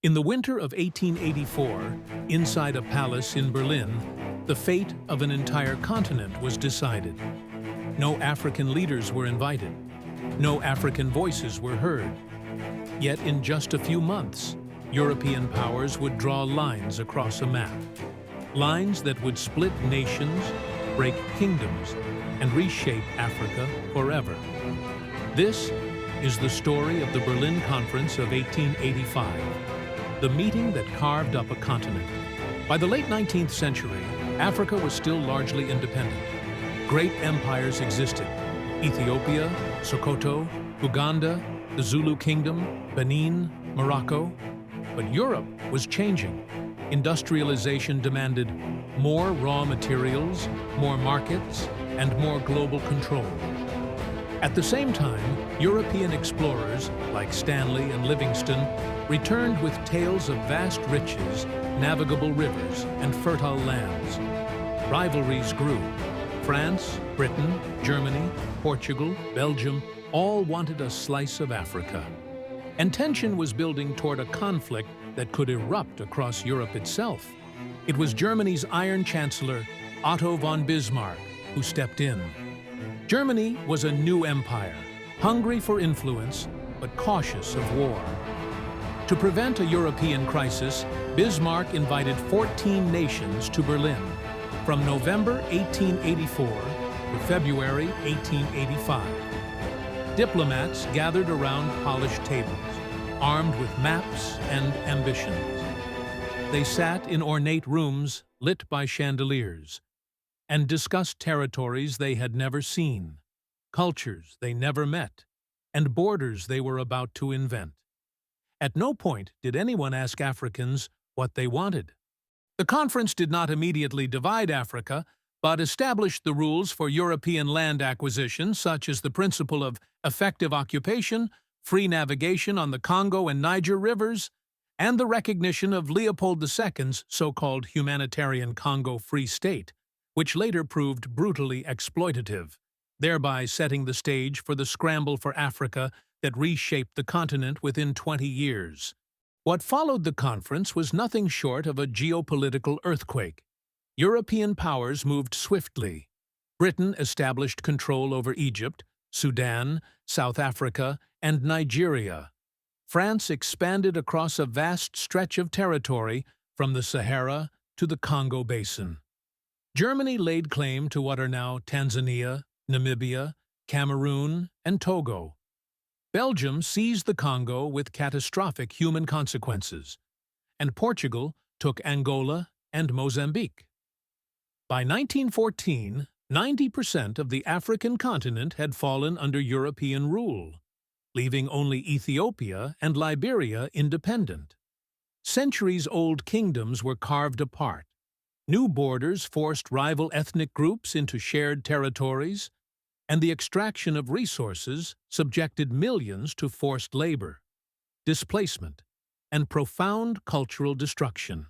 In the winter of 1884, inside a palace in Berlin, the fate of an entire continent was decided. No African leaders were invited. No African voices were heard. Yet in just a few months, European powers would draw lines across a map. Lines that would split nations, break kingdoms, and reshape Africa forever. This is the story of the Berlin Conference of 1885, the meeting that carved up a continent. By the late 19th century, Africa was still largely independent. Great empires existed: Ethiopia, Sokoto, Uganda, the Zulu Kingdom, Benin, Morocco. But Europe was changing. Industrialization demanded more raw materials, more markets, and more global control. At the same time, European explorers, like Stanley and Livingstone, returned with tales of vast riches, navigable rivers, and fertile lands. Rivalries grew. France, Britain, Germany, Portugal, Belgium all wanted a slice of Africa. And tension was building toward a conflict that could erupt across Europe itself. It was Germany's Iron Chancellor, Otto von Bismarck, who stepped in. Germany was a new empire, hungry for influence, but cautious of war. To prevent a European crisis, Bismarck invited 14 nations to Berlin, from November 1884 to February 1885. Diplomats gathered around polished tables, armed with maps and ambitions. They sat in ornate rooms lit by chandeliers, and discussed territories they had never seen, cultures they never met, and borders they were about to invent. At no point did anyone ask Africans what they wanted. The conference did not immediately divide Africa, but established the rules for European land acquisition, such as the principle of effective occupation, free navigation on the Congo and Niger rivers, and the recognition of Leopold II's so-called humanitarian Congo Free State, which later proved brutally exploitative, thereby setting the stage for the scramble for Africa that reshaped the continent within 20 years. What followed the conference was nothing short of a geopolitical earthquake. European powers moved swiftly. Britain established control over Egypt, Sudan, South Africa, and Nigeria. France expanded across a vast stretch of territory from the Sahara to the Congo Basin. Germany laid claim to what are now Tanzania, Namibia, Cameroon, and Togo. Belgium seized the Congo with catastrophic human consequences, and Portugal took Angola and Mozambique. By 1914, 90% of the African continent had fallen under European rule, leaving only Ethiopia and Liberia independent. Centuries-old kingdoms were carved apart. New borders forced rival ethnic groups into shared territories, and the extraction of resources subjected millions to forced labor, displacement, and profound cultural destruction.